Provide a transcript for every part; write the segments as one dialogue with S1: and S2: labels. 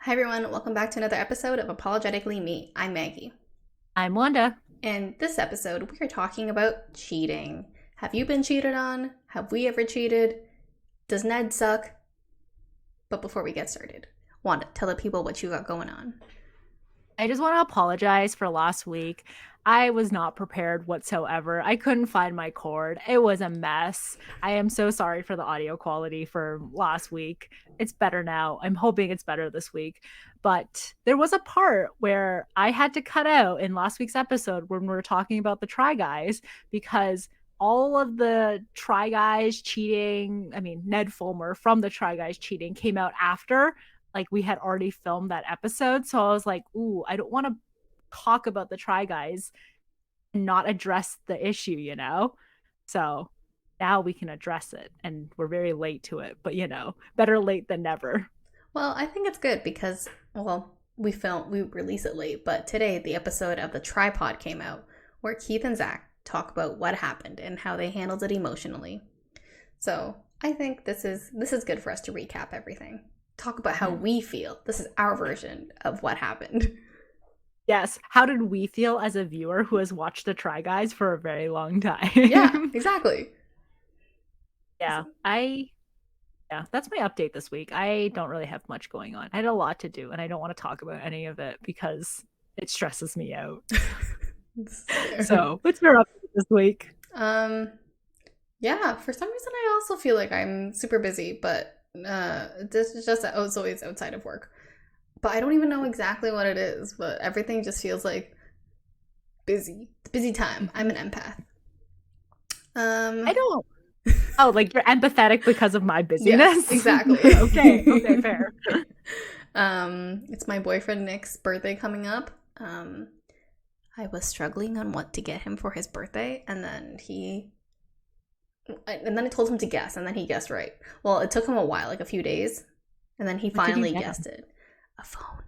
S1: Hi everyone, welcome back to another episode of Apologetically Me. I'm Maggie.
S2: I'm Wanda.
S1: And this episode, we are talking about cheating. Have you been cheated on? Have we ever cheated? Does Ned suck? But before we get started, Wanda, tell the people what you got going on.
S2: I just want to apologize for last week. I was not prepared whatsoever. I couldn't find my cord. It was a mess. I am so sorry for the audio quality for last week. It's better now. I'm hoping it's better this week. But there was a part where I had to cut out in last week's episode when we were talking about the Try Guys because all of the Try Guys cheating, Ned Fulmer from the Try Guys cheating came out after like we had already filmed that episode. So I was like, ooh, I don't want to talk about the Try Guys and not address the issue. So now we can address it, and we're very late to it, but better late than never.
S1: Well, I think it's good because, we release it late, but today the episode of The Tripod came out where Keith and Zach talk about what happened and how they handled it emotionally. So I think this is good for us to recap everything. Talk about how we feel. This is our version of what happened.
S2: Yes. How did we feel as a viewer who has watched the Try Guys for a very long time?
S1: Yeah, exactly.
S2: Yeah. That's my update this week. I don't really have much going on. I had a lot to do, and I don't want to talk about any of it because it stresses me out. So, what's your update this week?
S1: Yeah, for some reason I also feel like I'm super busy, but this is just it's always outside of work. But I don't even know exactly what it is, but everything just feels like busy. Busy time. I'm an empath.
S2: I don't. Oh, like you're empathetic because of my busyness?
S1: Yes, exactly.
S2: Okay, fair.
S1: It's my boyfriend Nick's birthday coming up. I was struggling on what to get him for his birthday, and then I told him to guess, and then he guessed right. Well, it took him a while, like a few days, and then he finally guessed it. A phone.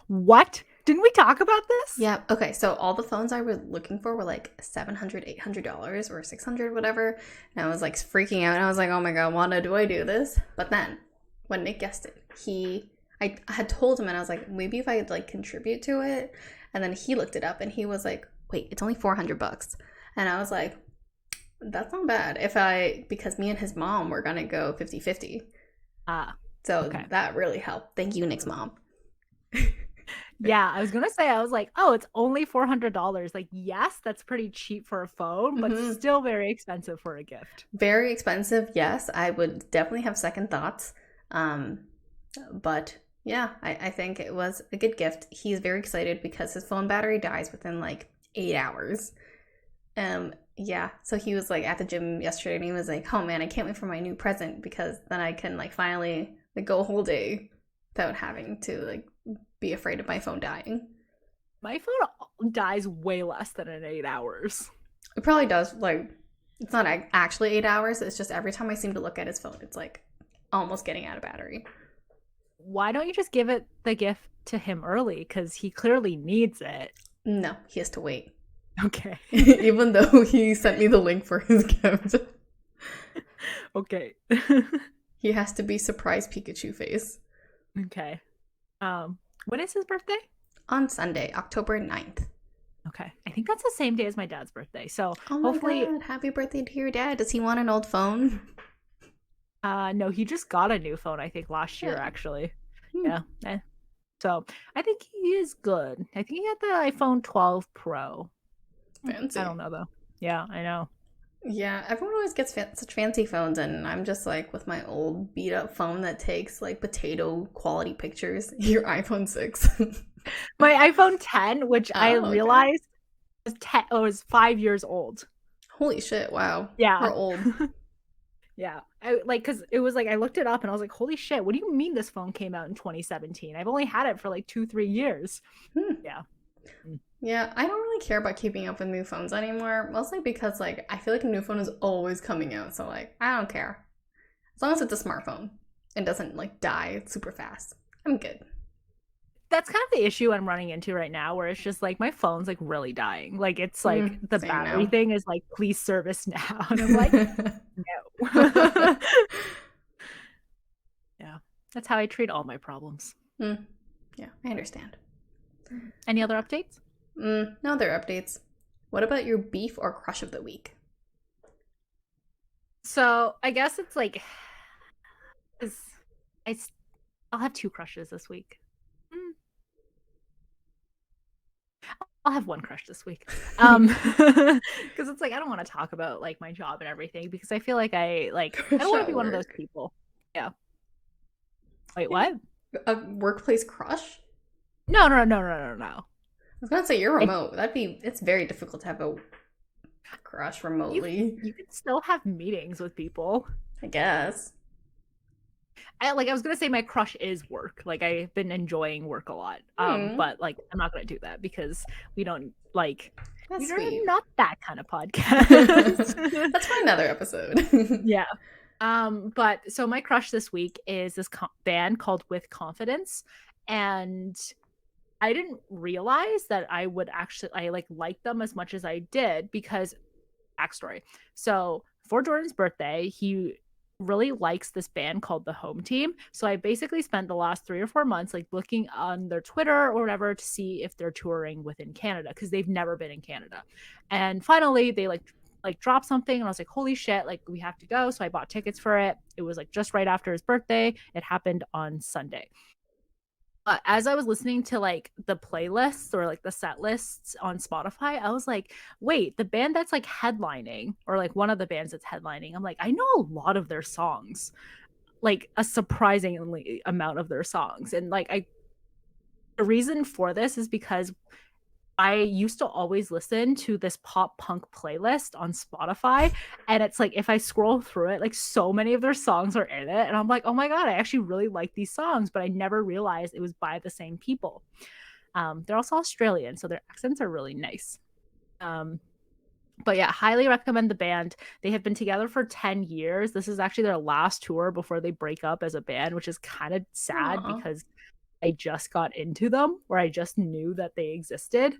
S2: What? Didn't we talk about this?
S1: Yeah. Okay. So all the phones I was looking for were like $700, $800 or $600, whatever. And I was like freaking out. And I was like, oh my God, Wanda, do I do this? But then when Nick guessed it, I had told him and I was like, maybe if I like contribute to it. And then he looked it up and he was like, wait, it's only $400. And I was like, that's not bad because me and his mom were going to go 50-50. So okay. That really helped. Thank you, Nick's mom.
S2: Yeah, I was going to say, I was like, oh, it's only $400. Like, yes, that's pretty cheap for a phone, but still very expensive for a gift.
S1: Very expensive, yes. I would definitely have second thoughts. But yeah, I think it was a good gift. He's very excited because his phone battery dies within like 8 hours. Yeah, so he was like at the gym yesterday and he was like, oh man, I can't wait for my new present because then I can like finally like go a whole day without having to like be afraid of my phone dying.
S2: My phone dies way less than in 8 hours.
S1: It probably does. Like, it's not actually 8 hours. It's just every time I seem to look at his phone, it's like almost getting out of battery.
S2: Why don't you just give the gift to him early? Because he clearly needs it.
S1: No, he has to wait.
S2: Okay.
S1: Even though he sent me the link for his gift.
S2: Okay.
S1: He has to be surprise Pikachu face.
S2: Okay. When is his birthday?
S1: On Sunday, October 9th.
S2: Okay. I think that's the same day as my dad's birthday. So
S1: hopefully... God, happy birthday to your dad. Does he want an old phone?
S2: No, he just got a new phone, I think, last year, actually. Yeah. So I think he is good. I think he had the iPhone 12 Pro.
S1: Fancy.
S2: I don't know, though. Yeah, I know.
S1: Yeah, everyone always gets such fancy phones, and I'm just like with my old beat up phone that takes like potato quality pictures. Your iPhone 6.
S2: My iPhone 10, which I realized was 5 years old.
S1: Holy shit! Wow.
S2: Yeah,
S1: we're old.
S2: Yeah, because it was like I looked it up and I was like, holy shit! What do you mean this phone came out in 2017? I've only had it for like 2-3 years. Yeah.
S1: Yeah, I don't really care about keeping up with new phones anymore, mostly because, like, I feel like a new phone is always coming out, so, like, I don't care. As long as it's a smartphone and doesn't, like, die super fast, I'm good.
S2: That's kind of the issue I'm running into right now, where it's just, like, my phone's, like, really dying. Like, it's, like, the battery thing is, like, please service now. And I'm like, no. Yeah, that's how I treat all my problems.
S1: Mm. Yeah, I understand.
S2: Any other updates?
S1: No other updates. What about your beef or crush of the week?
S2: So I guess it's like, I, I'll have 2 crushes this week. I'll have one crush this week. Because it's like I don't want to talk about like my job and everything because I feel like I don't want to be one of those people. Yeah. Wait, what?
S1: A workplace crush?
S2: No.
S1: I was gonna say you're remote. It's very difficult to have a crush remotely.
S2: You can still have meetings with people.
S1: I guess.
S2: I was gonna say my crush is work. Like I've been enjoying work a lot. But like I'm not gonna do that because we don't like
S1: That's
S2: we're
S1: sweet.
S2: not that kind of podcast.
S1: That's for another episode.
S2: Yeah. But so my crush this week is this band called With Confidence, and I didn't realize that I would actually like them as much as I did because backstory. So for Jordan's birthday, he really likes this band called The Home Team. So I basically spent the last 3 or 4 months like looking on their Twitter or whatever to see if they're touring within Canada because they've never been in Canada. And finally they like dropped something and I was like, holy shit, like we have to go. So I bought tickets for it. It was like just right after his birthday. It happened on Sunday. But as I was listening to like the playlists or like the set lists on Spotify, I was like, wait, the band that's like headlining or like one of the bands that's headlining, I'm like, I know a lot of their songs, like a surprisingly amount of their songs. And like the reason for this is because I used to always listen to this pop punk playlist on Spotify. And it's like, if I scroll through it, like so many of their songs are in it. And I'm like, oh my God, I actually really like these songs, but I never realized it was by the same people. They're also Australian, so their accents are really nice. But yeah, highly recommend the band. They have been together for 10 years. This is actually their last tour before they break up as a band, which is kind of sad because I just got into them or I just knew that they existed.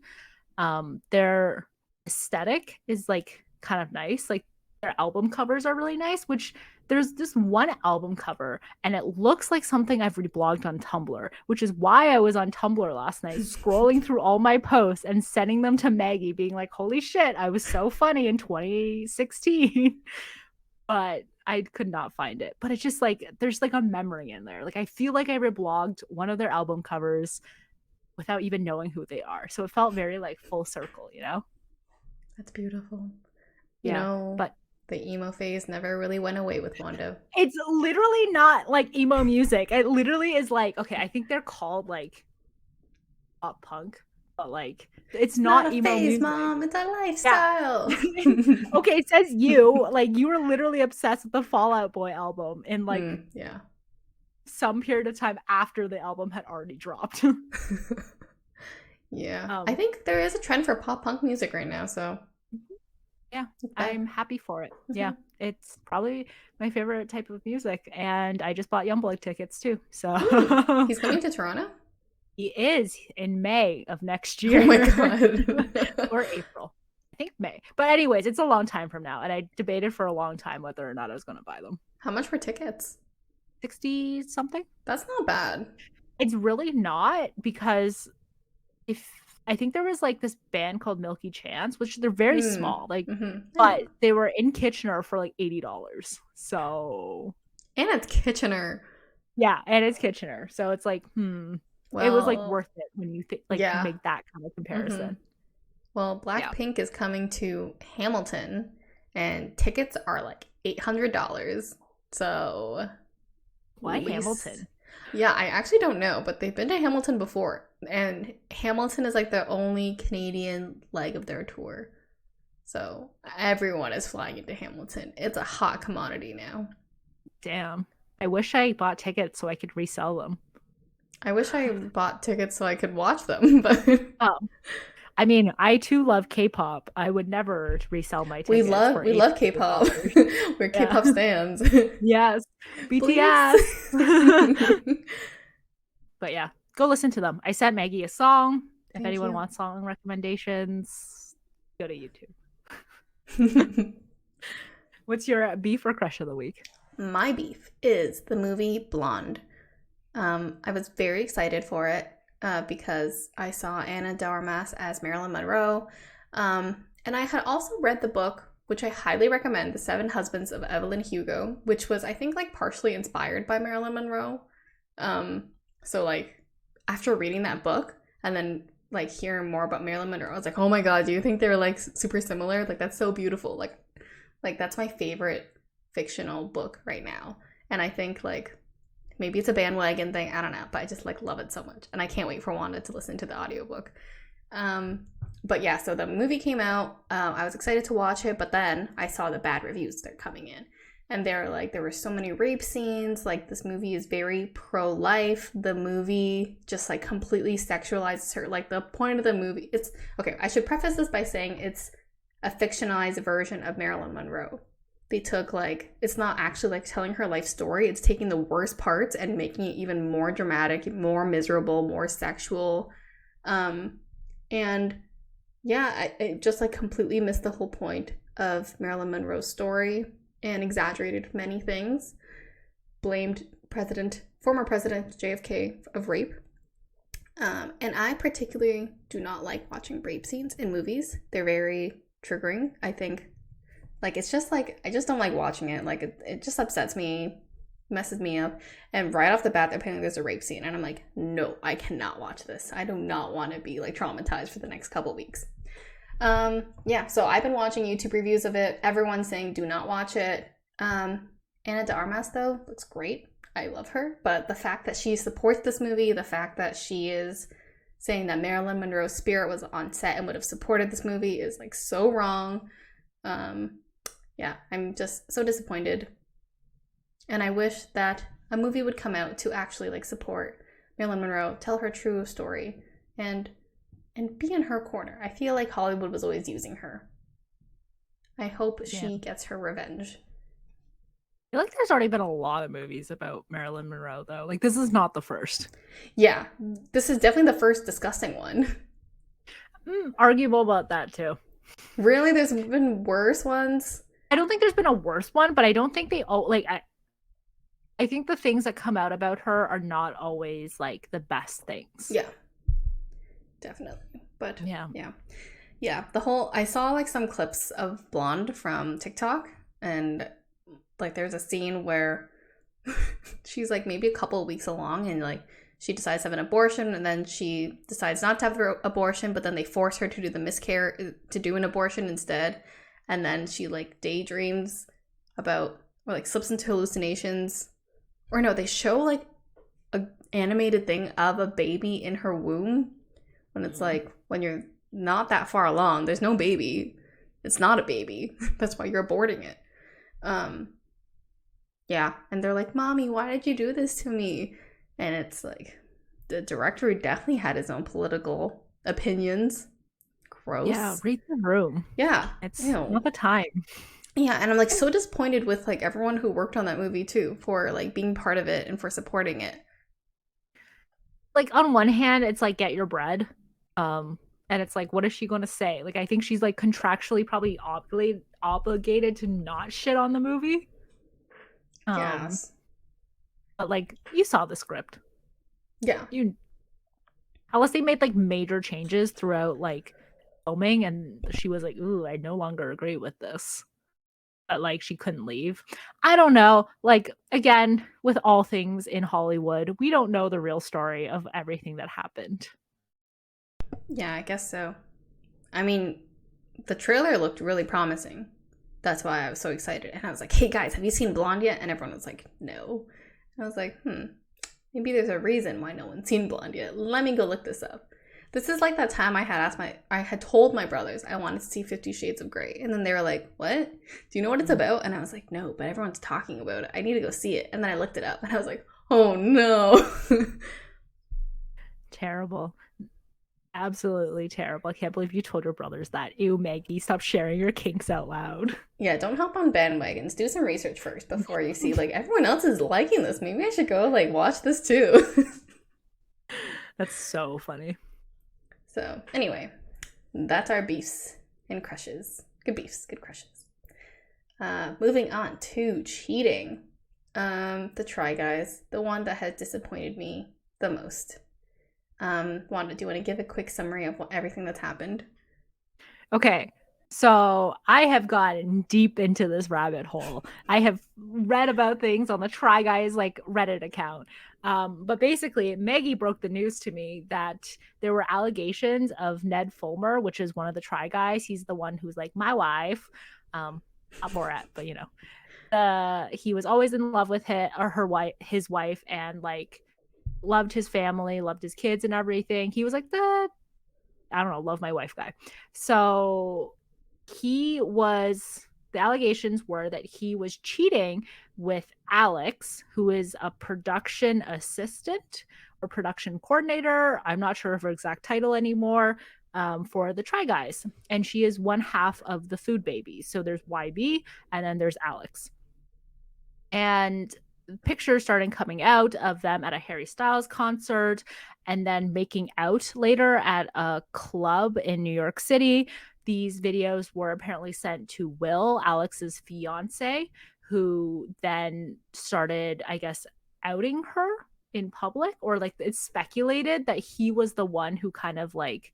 S2: Their aesthetic is like kind of nice. Like their album covers are really nice, which there's this one album cover and it looks like something I've reblogged on Tumblr, which is why I was on Tumblr last night scrolling through all my posts and sending them to Maggie being like, holy shit, I was so funny in 2016. But I could not find it. But it's just like there's like a memory in there. Like I feel like I reblogged one of their album covers without even knowing who they are. So it felt very like full circle, you know?
S1: That's beautiful.
S2: But
S1: the emo phase never really went away with Wanda.
S2: It's literally not like emo music. It literally is like, okay, I think they're called like pop punk. But like it's not emo
S1: phase,
S2: music.
S1: Mom. It's a lifestyle.
S2: Yeah. Okay, it says you were literally obsessed with the Fall Out Boy album in like some period of time after the album had already dropped.
S1: Yeah, I think there is a trend for pop punk music right now. So
S2: yeah, I'm happy for it. Yeah, it's probably my favorite type of music, and I just bought Youngblood tickets too. So
S1: he's coming to Toronto.
S2: He is in May of next year.
S1: Oh my God.
S2: Or April. I think May. But anyways, it's a long time from now. And I debated for a long time whether or not I was going to buy them.
S1: How much were tickets?
S2: 60 something.
S1: That's not bad.
S2: It's really not because I think there was like this band called Milky Chance, which they're very small. Like, but they were in Kitchener for like $80. So.
S1: And it's Kitchener.
S2: Yeah, and it's Kitchener. So it's like, well, it was like worth it when you make that kind of comparison.
S1: Well, Blackpink is coming to Hamilton, and tickets are like $800. So
S2: why Hamilton?
S1: Yeah, I actually don't know, but they've been to Hamilton before, and Hamilton is like the only Canadian leg of their tour. So everyone is flying into Hamilton. It's a hot commodity now.
S2: Damn. I wish I bought tickets so I could resell them.
S1: I wish I bought tickets so I could watch them, but
S2: I mean, I too love K-pop. I would never resell my tickets.
S1: We love K-pop. We're K-pop stans.
S2: Yes, BTS. But yeah, go listen to them. I sent Maggie a song. If anyone wants song recommendations, go to YouTube. What's your beef or crush of the week?
S1: My beef is the movie Blonde. I was very excited for it because I saw Anna de Armas as Marilyn Monroe. And I had also read the book, which I highly recommend, The Seven Husbands of Evelyn Hugo, which was, I think, like partially inspired by Marilyn Monroe. So like after reading that book and then like hearing more about Marilyn Monroe, I was like, oh my god, do you think they're like super similar? Like that's so beautiful. Like that's my favorite fictional book right now. And I think like maybe it's a bandwagon thing, I don't know, but I just like love it so much. And I can't wait for Wanda to listen to the audiobook. But yeah, so the movie came out. I was excited to watch it, but then I saw the bad reviews that are coming in. And they're like, there were so many rape scenes. Like, this movie is very pro-life. The movie just like completely sexualizes her. Like, the point of the movie, it's okay. I should preface this by saying it's a fictionalized version of Marilyn Monroe. They took like, it's not actually like telling her life story. It's taking the worst parts and making it even more dramatic, more miserable, more sexual. And yeah, I just like completely missed the whole point of Marilyn Monroe's story and exaggerated many things. Blamed former President JFK of rape. And I particularly do not like watching rape scenes in movies. They're very triggering. I think, like, it's just like, I just don't like watching it. Like, it just upsets me, messes me up. And right off the bat, apparently there's a rape scene. And I'm like, no, I cannot watch this. I do not want to be, like, traumatized for the next couple weeks. Yeah, so I've been watching YouTube reviews of it. Everyone's saying do not watch it. Anna de Armas, though, looks great. I love her. But the fact that she supports this movie, the fact that she is saying that Marilyn Monroe's spirit was on set and would have supported this movie is, like, so wrong. Yeah, I'm just so disappointed. And I wish that a movie would come out to actually, like, support Marilyn Monroe, tell her true story, and be in her corner. I feel like Hollywood was always using her. I hope she gets her revenge.
S2: I feel like there's already been a lot of movies about Marilyn Monroe, though. Like, this is not the first.
S1: Yeah, this is definitely the first disgusting one.
S2: Arguable about that, too.
S1: Really? There's been worse ones?
S2: I don't think there's been a worse one, but I don't think they all, like, I think the things that come out about her are not always, like, the best things.
S1: Yeah. Definitely. But yeah, the whole, I saw like some clips of Blonde from TikTok, and like there's a scene where she's like maybe a couple of weeks along and like she decides to have an abortion, and then she decides not to have her abortion, but then they force her to do an abortion instead, and then she like daydreams about, or like slips into hallucinations, or no, they show like a animated thing of a baby in her womb. When it's like, when you're not that far along, there's no baby. It's not a baby. That's why you're aborting it. Yeah. And they're like, Mommy, why did you do this to me? And it's like, the director definitely had his own political opinions. Gross.
S2: Yeah, read the room.
S1: Yeah.
S2: It's not the time.
S1: Yeah, and I'm like so disappointed with like everyone who worked on that movie too, for like being part of it and for supporting it.
S2: Like, on one hand, it's like, get your bread. And it's like, what is she going to say? Like, I think she's like contractually probably obligated to not shit on the movie.
S1: Yes.
S2: But like, you saw the script.
S1: Yeah.
S2: Unless they made like major changes throughout like filming and she was like, ooh, I no longer agree with this. But like, she couldn't leave. I don't know. Like, again, with all things in Hollywood, we don't know the real story of everything that happened.
S1: Yeah, I guess so. I mean, the trailer looked really promising. That's why I was so excited. And I was like, hey guys, have you seen Blonde yet? And everyone was like, no. And I was like, maybe there's a reason why no one's seen Blonde yet. Let me go look this up. This is like that time I had told my brothers I wanted to see 50 Shades of Grey. And then they were like, what? Do you know what it's about? And I was like, no, but everyone's talking about it. I need to go see it. And then I looked it up and I was like, oh no.
S2: Terrible. Absolutely terrible. I can't believe you told your brothers that. Ew, Maggie, stop sharing your kinks out loud.
S1: Yeah, don't hop on bandwagons. Do some research first before you see, like, everyone else is liking this. Maybe I should go, like, watch this too.
S2: That's so funny.
S1: So, anyway, that's our beefs and crushes. Good beefs, good crushes. Moving on to cheating. The Try Guys, the one that has disappointed me the most. Wanda, do you want to give a quick summary of everything that's happened?
S2: Okay. So I have gotten deep into this rabbit hole. I have read about things on the Try Guys like Reddit account. But basically, Maggie broke the news to me that there were allegations of Ned Fulmer, which is one of the Try Guys. He's the one who's like my wife, not Borat, but you know, he was always in love with his wife, and like loved his family, loved his kids and everything. He was like the I don't know, love my wife guy. So the allegations were that he was cheating with Alex, who is a production assistant or production coordinator. I'm not sure of her exact title anymore. For the Try Guys. And she is one half of the Food Babies. So there's YB and then there's Alex. And pictures started coming out of them at a Harry Styles concert and then making out later at a club in New York City. These videos were apparently sent to Will, Alex's fiance, who then started, I guess, outing her in public, or like it's speculated that he was the one who kind of like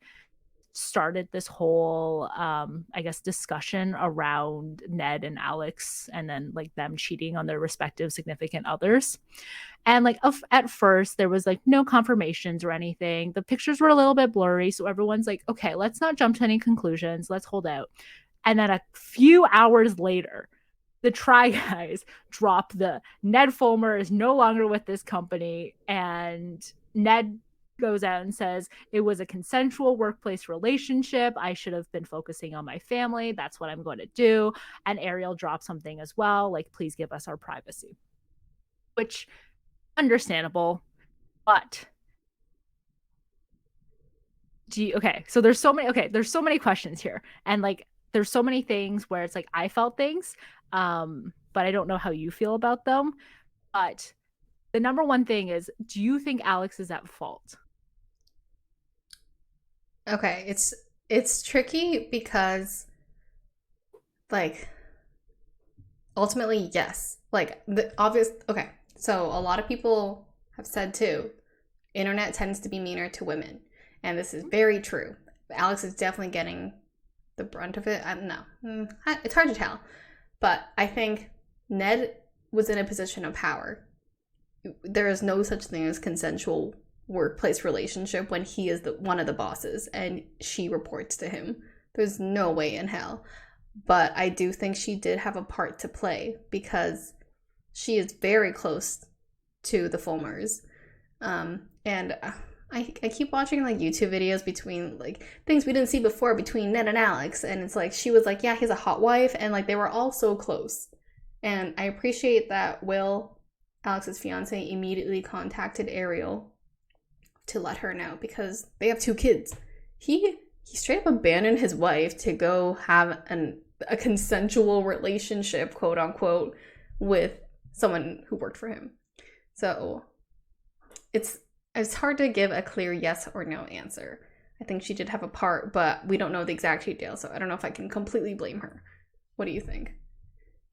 S2: started this whole I guess discussion around Ned and Alex and then like them cheating on their respective significant others. And like at first there was like no confirmations or anything. The pictures were a little bit blurry, so everyone's like, okay, let's not jump to any conclusions, let's hold out. And then a few hours later, the Try Guys drop the Ned Fulmer is no longer with this company, and Ned goes out and says it was a consensual workplace relationship. I should have been focusing on my family. That's what I'm going to do. And Ariel drops something as well, like, please give us our privacy, which understandable. But there's so many questions here. And like, there's so many things where it's like, I felt things, but I don't know how you feel about them. But the number one thing is, do you think Alex is at fault?
S1: Okay, it's tricky because like ultimately yes. Like the obvious okay. So a lot of people have said too, internet tends to be meaner to women. And this is very true. Alex is definitely getting the brunt of it. I don't know. It's hard to tell. But I think Ned was in a position of power. There is no such thing as consensual workplace relationship when he is one of the bosses and she reports to him. There's no way in hell. But I do think she did have a part to play because she is very close to the Fulmers. And I keep watching like YouTube videos between like things we didn't see before between Ned and Alex, and it's like she was like, yeah, he's a hot wife, and like they were all so close. And I appreciate that Will, Alex's fiance, immediately contacted Ariel to let her know because they have two kids. He straight up abandoned his wife to go have a consensual relationship, quote unquote, with someone who worked for him. So it's hard to give a clear yes or no answer. I think she did have a part, but we don't know the exact details, so I don't know if I can completely blame her. What do you think?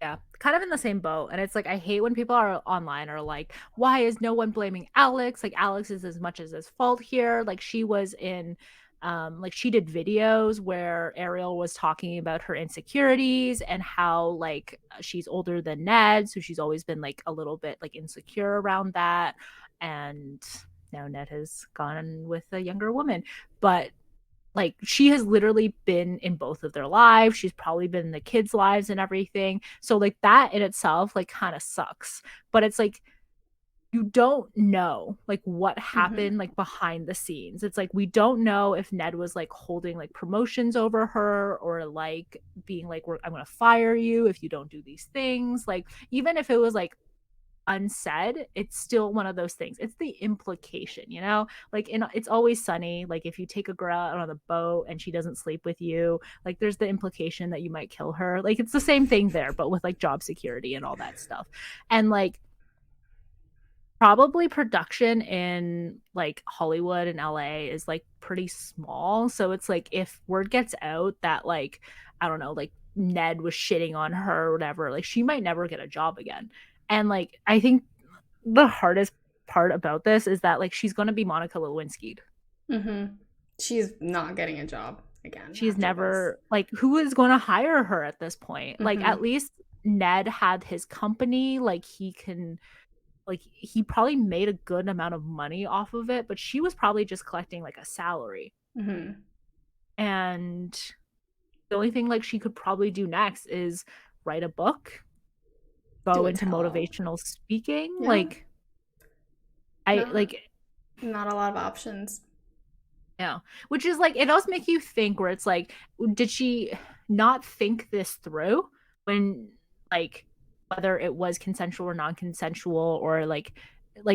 S2: Yeah, kind of in the same boat. And it's like, I hate when people are online are like, why is no one blaming Alex? Like, Alex is as much as his fault here. Like, she was in, like, she did videos where Ariel was talking about her insecurities and how, like, she's older than Ned. So she's always been, like, a little bit, like, insecure around that. And now Ned has gone with a younger woman. But like, she has literally been in both of their lives. She's probably been in the kids' lives and everything. So like that in itself like kind of sucks. But it's like, you don't know like what
S1: Mm-hmm.
S2: happened like behind the scenes. It's like, we don't know if Ned was like holding like promotions over her, or like being like, I'm gonna fire you if you don't do these things. Like, even if it was like unsaid, it's still one of those things. It's the implication, you know? Like, in It's Always Sunny, like, if you take a girl out on a boat and she doesn't sleep with you, like, there's the implication that you might kill her. Like, it's the same thing there, but with like job security and all that stuff. And like, probably production in like Hollywood and LA is like pretty small. So it's like, if word gets out that like, I don't know, like Ned was shitting on her or whatever, like she might never get a job again. And like I think the hardest part about this is that like she's going to be Monica Lewinsky.
S1: Mm-hmm. She's not getting a job again
S2: She's
S1: after this.
S2: never like who is going to hire her at this point? Like
S1: Mm-hmm.
S2: at least Ned had his company, like he can like he probably made a good amount of money off of it, but she was probably just collecting like a salary.
S1: Mm-hmm.
S2: And the only thing like she could probably do next is write a book,
S1: Do
S2: go
S1: a
S2: into
S1: tell-all.
S2: motivational speaking.
S1: Yeah.
S2: Like I
S1: Not
S2: like
S1: not a lot of options.
S2: yeah, which is like it does make you think where it's like did she not think this through when like whether it was consensual or non-consensual or like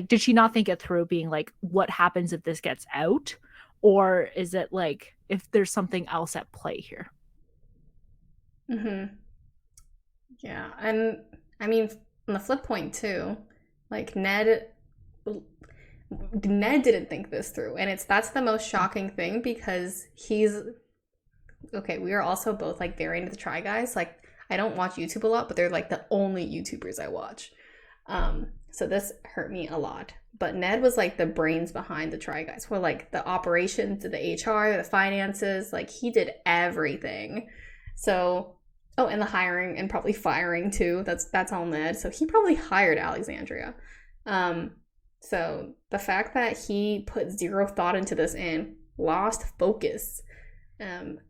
S2: did she not think it through being like what happens if this gets out or is it like if there's something else at play here?
S1: Mm-hmm. Yeah, and I mean, on the flip point too, like Ned didn't think this through, and that's the most shocking thing because he's okay. We are also both like very into the Try Guys. Like, I don't watch YouTube a lot, but they're like the only YouTubers I watch. So this hurt me a lot. But Ned was like the brains behind the Try Guys, for like the operations, the HR, the finances. Like he did everything. So oh, and the hiring and probably firing too. That's all Ned. So he probably hired Alexandria. Um, so the fact that he put zero thought into this and lost focus.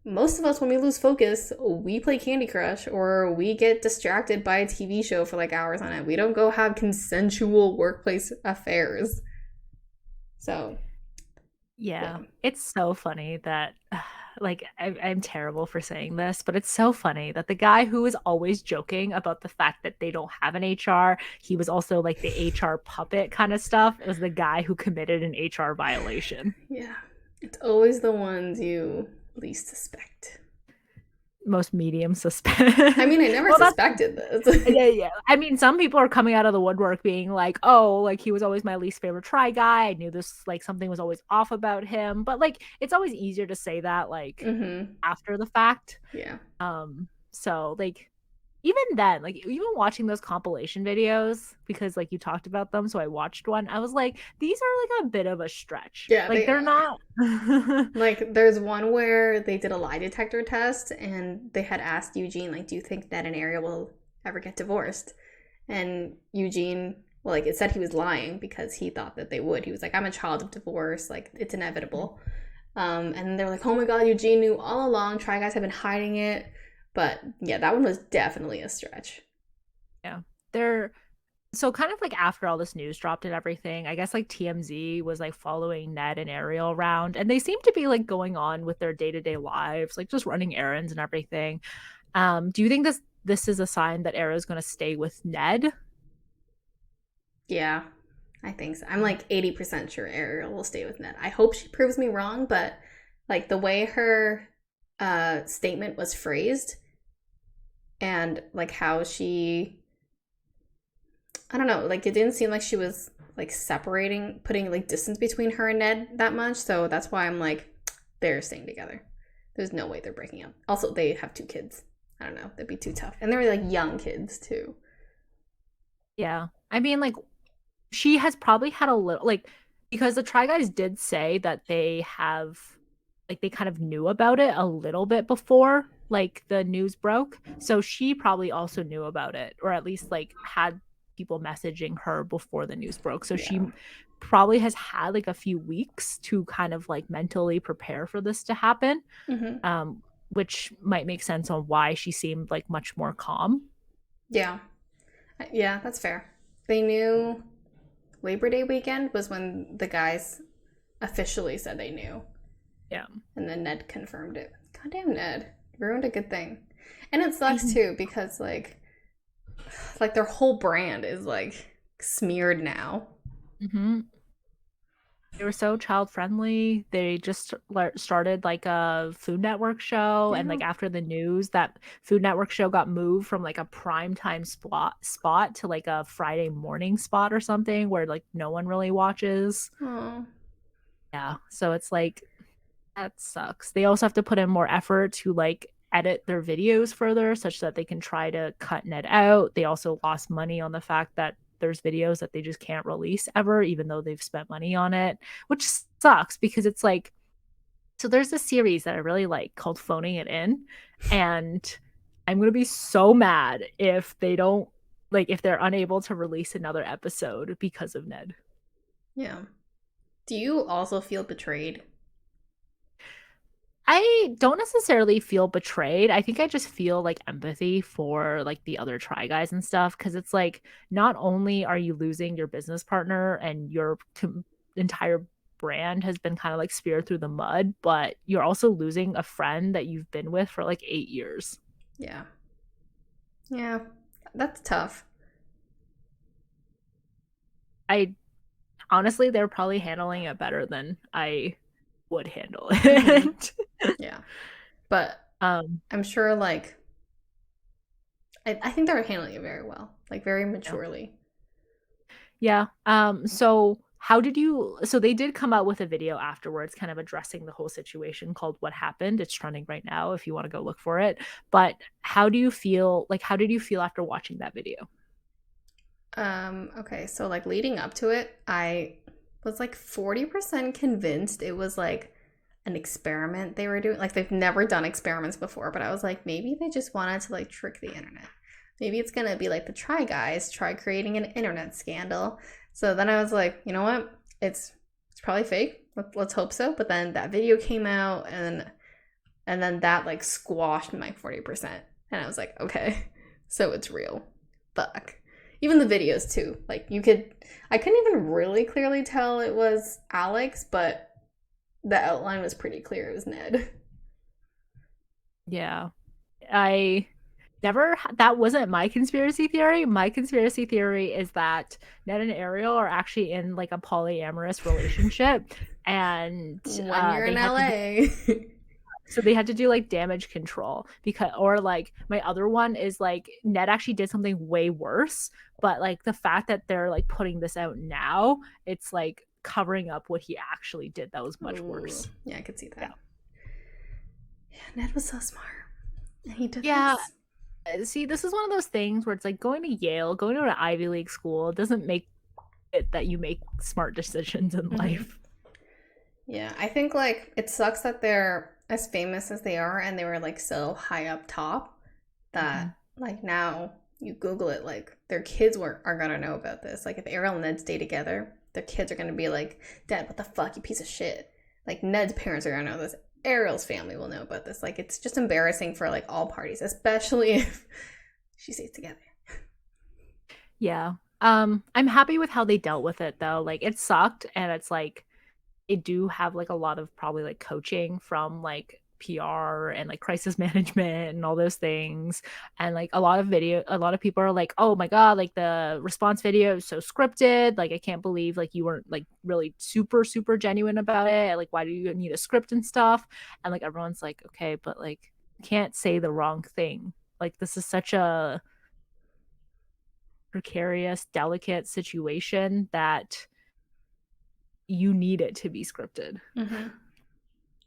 S1: Most of us, when we lose focus, we play Candy Crush or we get distracted by a TV show for like hours on end. We don't go have consensual workplace affairs. So,
S2: Yeah,
S1: yeah.
S2: it's so funny that like I'm terrible for saying this, but it's so funny that the guy who is always joking about the fact that they don't have an HR, he was also like the HR puppet kind of stuff. It was the guy who committed an HR violation.
S1: Yeah. It's always the ones you least suspect.
S2: Most medium suspect.
S1: I mean, I never
S2: Well, that's
S1: suspected this.
S2: yeah, yeah. I mean, some people are coming out of the woodwork being like, "Oh, like he was always my least favorite try guy. I knew this like something was always off about him." But like it's always easier to say that like
S1: Mm-hmm.
S2: after the fact.
S1: Yeah.
S2: So like even then, like even watching those compilation videos because like you talked about them, so I watched one. I was like, these are like a bit of a stretch.
S1: Yeah,
S2: Like
S1: they
S2: they're
S1: are.
S2: not
S1: Like, there's one where they did a lie detector test and they had asked Eugene, like, do you think Ned and Ariel will ever get divorced? And Eugene, well, like, it said he was lying because he thought that they would. He was like, I'm a child of divorce. Like, it's inevitable. And they're like, oh my God, Eugene knew all along. Try Guys have been hiding it. But yeah, that one was definitely a stretch.
S2: yeah. They're so kind of like after all this news dropped and everything, I guess like TMZ was like following Ned and Ariel around and they seem to be like going on with their day-to-day lives, like just running errands and everything. Do you think this is a sign that Ariel's going to stay with Ned?
S1: Yeah, I think so. I'm like 80% sure Ariel will stay with Ned. I hope she proves me wrong, but like the way her statement was phrased and like how she, I don't know, like it didn't seem like she was like separating, putting like distance between her and Ned that much. So that's why I'm like, they're staying together. There's no way they're breaking up. Also, they have two kids. I don't know, that'd be too tough. And they're like young kids too.
S2: Yeah. I mean like she has probably had a little like because the Try Guys did say that they have like they kind of knew about it a little bit before like the news broke. So she probably also knew about it or at least like had people messaging her before the news broke. So she
S1: Yeah.
S2: probably has had like a few weeks to kind of like mentally prepare for this to happen.
S1: Mm-hmm.
S2: Which might make sense on why she seemed like much more calm.
S1: Yeah. Yeah, that's fair. They knew Labor Day weekend was when the guys officially said they knew.
S2: Yeah.
S1: And then Ned confirmed it. Goddamn Ned. Ruined a good thing. And it
S2: I
S1: sucks too because like their whole brand is like smeared now.
S2: mm-hmm. They were so child friendly. They just started like a Food Network show, and
S1: Yeah.
S2: like after the news, that Food Network show got moved from like a prime time spot to like a Friday morning spot or something where like no one really watches.
S1: Oh.
S2: Yeah, so it's like that sucks. They also have to put in more effort to like edit their videos further such that they can try to cut Ned out. They also lost money on the fact that there's videos that they just can't release ever, even though they've spent money on it, which sucks because it's like, so there's a series that I really like called Phoning It In, and I'm going to be so mad if they don't, like, if they're unable to release another episode because of Ned.
S1: Yeah. Do you also feel betrayed?
S2: I don't necessarily feel betrayed. I think I just feel like empathy for like the other Try Guys and stuff because it's like not only are you losing your business partner and your entire brand has been kind of like speared through the mud, but you're also losing a friend that you've been with for like 8 years.
S1: Yeah. Yeah. That's tough.
S2: I honestly, they're probably handling it better than I would handle
S1: Mm-hmm.
S2: it.
S1: Yeah. But
S2: um,
S1: I'm sure, like, I think they're handling it very well, like, very
S2: yeah.
S1: maturely.
S2: Yeah. So how did you, so they did come out with a video afterwards kind of addressing the whole situation called What Happened. It's trending right now if you want to go look for it. But how do you feel, like how did you feel after watching that video?
S1: Okay, so, like, leading up to it, I was, like, 40% convinced it was, like, an experiment they were doing. Like, they've never done experiments before, but I was like, maybe they just wanted to, like, trick the internet. Maybe it's gonna be like the Try Guys try creating an internet scandal. So then I was like, you know what? It's probably fake. Let's hope so. But then that video came out, and then that, like, squashed my 40%, and I was like, okay, so it's real. Fuck. Even the videos too. Like, I couldn't even really clearly tell it was Alex, but the outline was pretty clear. It was Ned.
S2: Yeah. I never, that wasn't my conspiracy theory. My conspiracy theory is that Ned and Ariel are actually in like a polyamorous relationship, and
S1: When you're
S2: they
S1: in
S2: had to do,
S1: LA.
S2: so they had to do like damage control because, or like my other one is like Ned actually did something way worse, but like the fact that they're like putting this out now, it's like covering up what he actually did that was much
S1: Ooh,
S2: worse.
S1: yeah, I could see
S2: Yeah.
S1: that. Yeah, Ned was so smart. And he did
S2: Yeah.
S1: this.
S2: See, this is one of those things where it's like going to Yale, going to an Ivy League school doesn't make it that you make smart decisions in
S1: Mm-hmm.
S2: life.
S1: Yeah, I think, like, it sucks that they're as famous as they are and they were, like, so high up top
S2: Mhm.
S1: that, like, now you Google it, like, their kids are gonna know about this. Like, if Ariel and Ned stay together, their kids are gonna be like, Dad, what the fuck, you piece of shit. Like, Ned's parents are gonna know this. Ariel's family will know about this. Like, it's just embarrassing for, like, all parties, especially if she stays together.
S2: Yeah. I'm happy with how they dealt with it though. Like it sucked and it's like they do have like a lot of probably like coaching from like PR and like crisis management and all those things. And like a lot of people are like, oh my God, like the response video is so scripted. Like, I can't believe like you weren't like really super, super genuine about it. Like, why do you need a script and stuff? And like everyone's like, okay, but like, you can't say the wrong thing. Like, this is such a precarious, delicate situation that you need it to be scripted.
S1: Mm-hmm.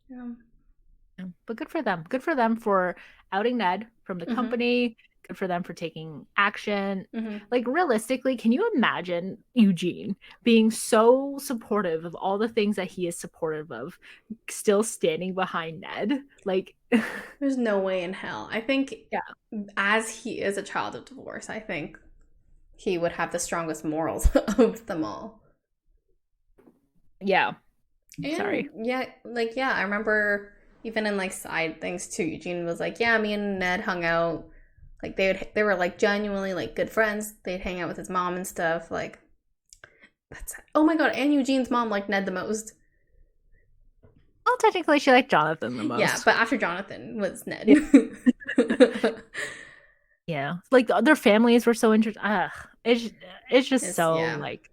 S1: Yeah.
S2: But good for them. Good for them for outing Ned from the
S1: Mm-hmm.
S2: company. Good for them for taking action.
S1: Mm-hmm.
S2: Like, realistically, can you imagine Eugene being so supportive of all the things that he is supportive of, still standing behind Ned? Like,
S1: There's no way in hell. I think,
S2: yeah.
S1: as he is a child of divorce, I think he would have the strongest morals of them all.
S2: Yeah.
S1: And
S2: Sorry.
S1: yeah, like, yeah, I remember even in, like, side things too, Eugene was like, yeah, me and Ned hung out. Like, they were, like, genuinely, like, good friends. They'd hang out with his mom and stuff. Like, that's, oh my God, and Eugene's mom liked Ned the most.
S2: Well, technically, she liked Jonathan the
S1: Yeah,
S2: most.
S1: but after Jonathan was Ned.
S2: Yeah. Yeah. Like, their families were so interesting. It's just so,
S1: Yeah.
S2: like,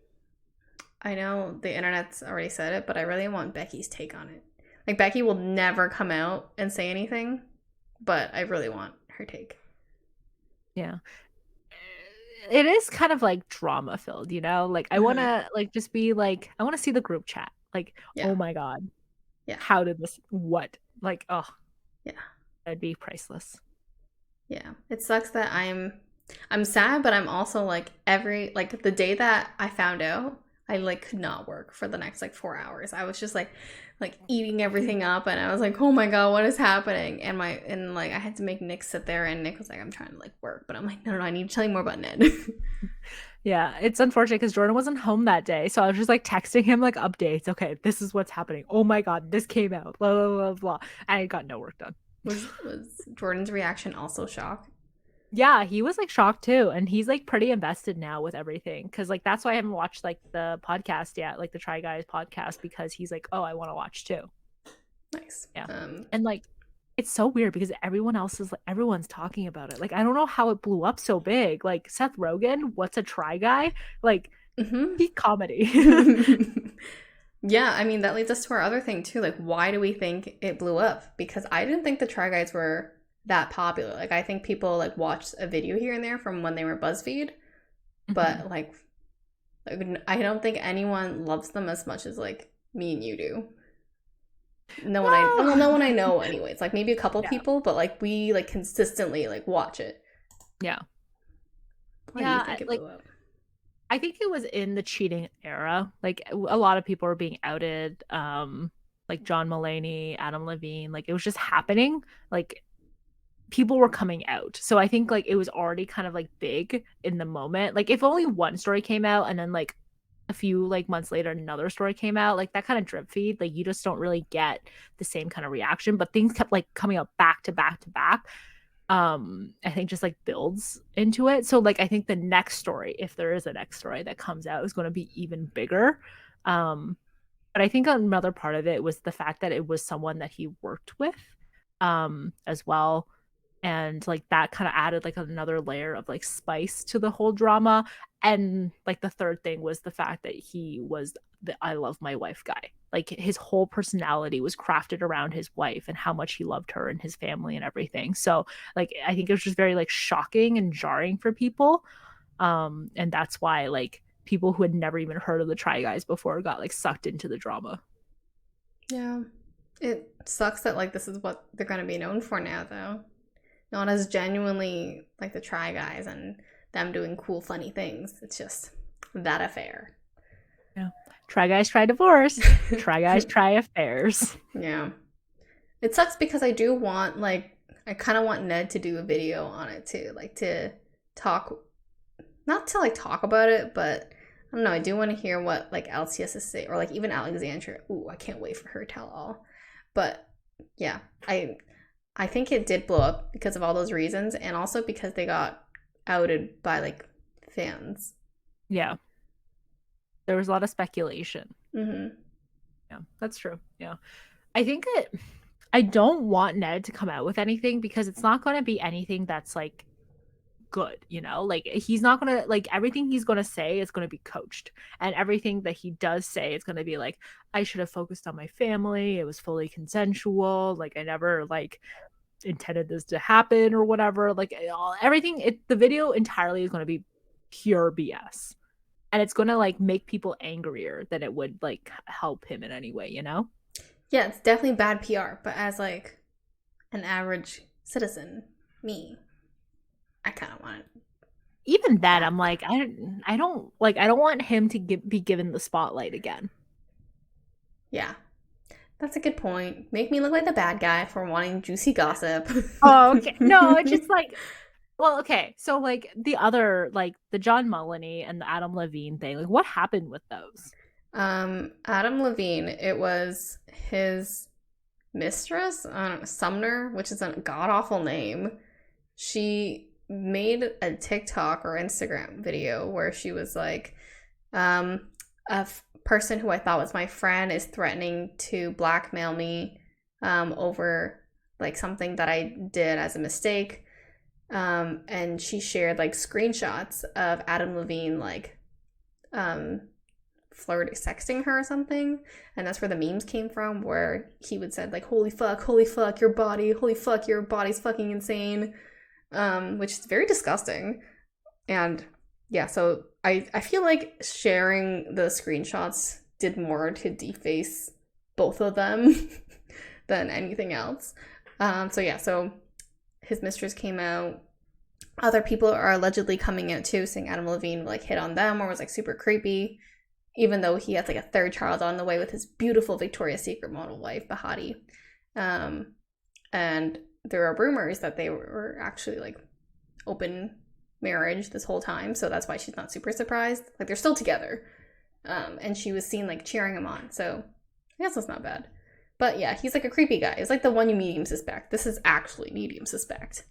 S1: I know the internet's already said it, but I really want Becky's take on it. Like, Becky will never come out and say anything, but I really want her take.
S2: yeah. It is kind of like drama filled, you know? Like, I want
S1: Mm-hmm.
S2: to, like, just be like, I want to see the group chat. Like,
S1: Yeah.
S2: oh my God,
S1: Yeah.
S2: how did this, what? Like, oh,
S1: Yeah.
S2: That'd be priceless.
S1: Yeah. It sucks that I'm sad, but I'm also like the day that I found out, I like could not work for the next like 4 hours. I was just like eating everything up, and I was like, oh my god, what is happening? And like I had to make Nick sit there, and Nick was like, I'm trying to like work, but I'm like, no, I need to tell you more about Ned.
S2: Yeah, it's unfortunate because Jordan wasn't home that day. So I was just like texting him like updates. Okay, this is what's happening. Oh my God, this came out. Blah, blah, blah, blah. I got no work done.
S1: Was Jordan's reaction also shock?
S2: Yeah, he was like shocked too. And he's like pretty invested now with everything. Cause like that's why I haven't watched like the podcast yet, like the Try Guys podcast, because he's like, oh, I want to watch too.
S1: Nice.
S2: Yeah. And like it's so weird because everyone's talking about it. Like I don't know how it blew up so big. Like Seth Rogen, what's a Try Guy? Like peak comedy.
S1: Yeah, I mean that leads us to our other thing too. Like, why do we think it blew up? Because I didn't think the Try Guys were that popular. Like, I think people like watched a video here and there from when they were BuzzFeed, but like I don't think anyone loves them as much as like me and you do. No one I know anyways. Like maybe a couple people, but like we like consistently like watch it.
S2: Yeah.
S1: Why do you think it blew up?
S2: I think it was in the cheating era. Like a lot of people were being outed. Like John Mulaney, Adam Levine. Like it was just happening. Like people were coming out. So I think like it was already kind of like big in the moment. Like if only one story came out and then like a few like months later another story came out, like that kind of drip feed, like you just don't really get the same kind of reaction. But things kept like coming up back to back to back. I think just like builds into it. So like I think the next story, if there is a next story that comes out, is going to be even bigger. But I think another part of it was the fact that it was someone that he worked with as well. And like that kind of added like another layer of like spice to the whole drama. And like the third thing was the fact that he was the I love my wife guy. Like his whole personality was crafted around his wife and how much he loved her and his family and everything. So like I think it was just very like shocking and jarring for people. And that's why like people who had never even heard of the Try Guys before got like sucked into the drama.
S1: Yeah. It sucks that like this is what they're going to be known for now though. Not as genuinely like the Try Guys and them doing cool funny things. It's just that affair.
S2: Yeah. Try Guys try divorce. Try Guys try affairs.
S1: Yeah. It sucks because I do want like I kind of want Ned to do a video on it too, like to talk, not to like talk about it, but I don't know, I do want to hear what like else he has to say, or like even Alexandra. Ooh, I can't wait for her tell all. But yeah, I think it did blow up because of all those reasons, and also because they got outed by like fans.
S2: Yeah. There was a lot of speculation.
S1: Mm-hmm.
S2: Yeah, that's true. Yeah. I don't want Ned to come out with anything because it's not going to be anything that's like good, you know? Like he's not going to like everything he's going to say is going to be coached, and everything that he does say is going to be like I should have focused on my family. It was fully consensual. Like I never like intended this to happen or whatever. Like everything the video entirely is going to be pure BS. And it's going to like make people angrier than it would like help him in any way, you know?
S1: Yeah, it's definitely bad PR, but as like an average citizen, me, I kind of want it.
S2: Even then, I'm like, I don't want him to be given the spotlight again.
S1: Yeah, that's a good point. Make me look like the bad guy for wanting juicy gossip.
S2: Oh, okay. No, it's just like, well, okay. So like the other, like the John Mulaney and the Adam Levine thing, like what happened with those?
S1: Adam Levine, it was his mistress, Sumner, which is a god-awful name. She made a TikTok or Instagram video where she was like, person who I thought was my friend is threatening to blackmail me over like something that I did as a mistake. And she shared like screenshots of Adam Levine like sexting her or something, and that's where the memes came from, where he would said like holy fuck, your body, holy fuck, your body's fucking insane, which is very disgusting. And yeah, so I feel like sharing the screenshots did more to deface both of them than anything else. So his mistress came out. Other people are allegedly coming out too, saying Adam Levine like hit on them or was like super creepy, even though he has like a third child on the way with his beautiful Victoria's Secret model wife, Bahati. And there are rumors that they were actually like open marriage this whole time, so that's why she's not super surprised. Like they're still together. And she was seen like cheering him on, so I guess that's not bad. But yeah, he's like a creepy guy. It's like the one you medium suspect. This is actually medium suspect.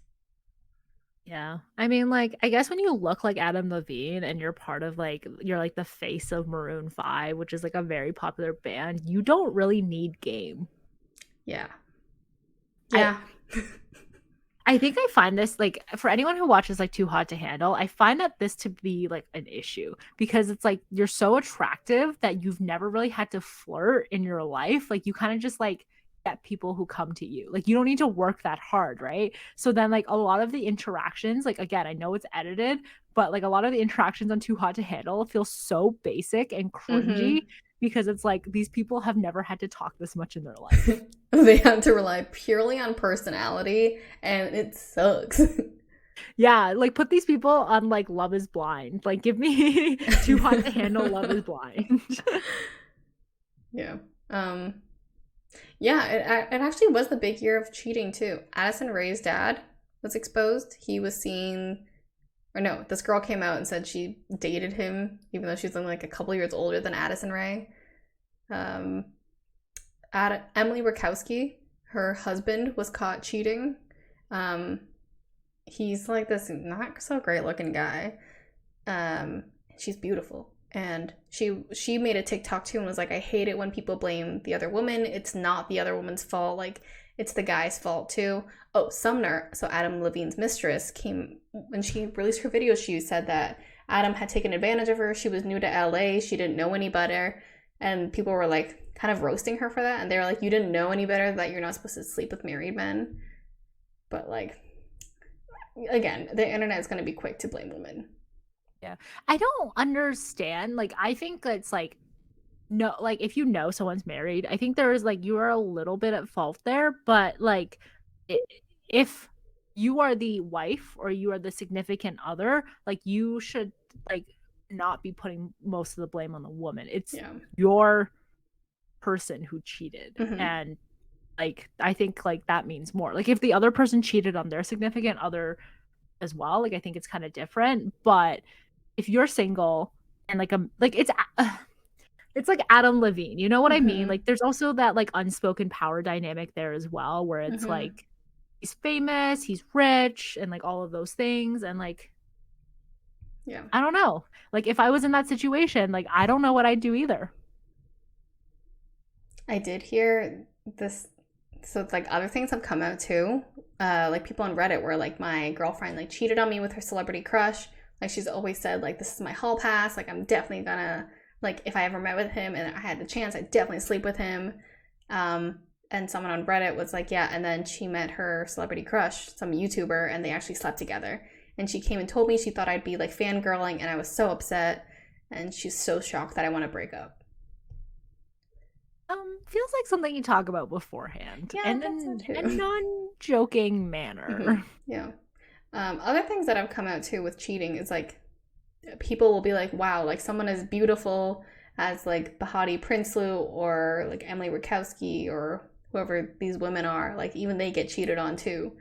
S2: Yeah. I mean, like, I guess when you look like Adam Levine and you're part of like you're like the face of Maroon 5, which is like a very popular band, you don't really need game.
S1: Yeah.
S2: I
S1: Yeah.
S2: I think I find this like for anyone who watches like Too Hot to Handle, I find that this to be like an issue because it's like you're so attractive that you've never really had to flirt in your life. Like you kind of just like get people who come to you. Like you don't need to work that hard, right? So then like a lot of the interactions, like again, I know it's edited, but like a lot of the interactions on Too Hot to Handle feel so basic and cringy
S1: Mm-hmm.
S2: because it's like these people have never had to talk this much in their life.
S1: They had to rely purely on personality, and it sucks.
S2: Yeah, like put these people on like Love is Blind. Like give me Too Hot to Handle Love is Blind.
S1: Yeah. Um. Yeah. It actually was the big year of cheating too. Addison Rae's dad was exposed. He was seen, or no, this girl came out and said she dated him, even though she's only like a couple years older than Addison Rae. Um. Emily Rakowski, her husband, was caught cheating. Um. He's like this not so great looking guy. She's beautiful. And she made a TikTok too and was like, I hate it when people blame the other woman. It's not the other woman's fault. Like, it's the guy's fault too. Oh, Sumner, so Adam Levine's mistress, came when she released her video. She said that Adam had taken advantage of her. She was new to LA. She didn't know any better. And people were like kind of roasting her for that. And they were like, you didn't know any better that you're not supposed to sleep with married men. But like, again, the internet is going to be quick to blame women.
S2: Yeah. I don't understand. Like I think it's like no, like if you know someone's married, I think there is like you are a little bit at fault there, but like if you are the wife or you are the significant other, like you should like not be putting most of the blame on the woman. It's
S1: Yeah.
S2: your person who cheated.
S1: Mm-hmm.
S2: And like I think like that means more. Like if the other person cheated on their significant other as well, like I think it's kind of different, but if you're single and like it's like Adam Levine, you know what I mean?
S1: Mm-hmm.
S2: Like there's also that like unspoken power dynamic there as well where it's
S1: Mm-hmm.
S2: like he's famous, he's rich and like all of those things and like
S1: Yeah.
S2: I don't know. Like if I was in that situation, like I don't know what I'd do either.
S1: I did hear this. So it's like other things have come out too. Like people on Reddit were like, my girlfriend like cheated on me with her celebrity crush. Like she's always said like, this is my hall pass. Like I'm definitely gonna, like if I ever met with him and I had the chance, I'd definitely sleep with him. And someone on Reddit was like, yeah. And then she met her celebrity crush, some YouTuber, and they actually slept together. And she came and told me she thought I'd be like fangirling, and I was so upset. And she's so shocked that I want to break up.
S2: Feels like something you talk about beforehand
S1: Yeah, I
S2: and
S1: thought so
S2: in a
S1: too.
S2: non-joking
S1: Mm-hmm.
S2: manner.
S1: Yeah. Other things that have come out too with cheating is like people will be like, wow, like someone as beautiful as like Bahati Prinsloo or like Emily Rakowski or whoever these women are, like even they get cheated on too.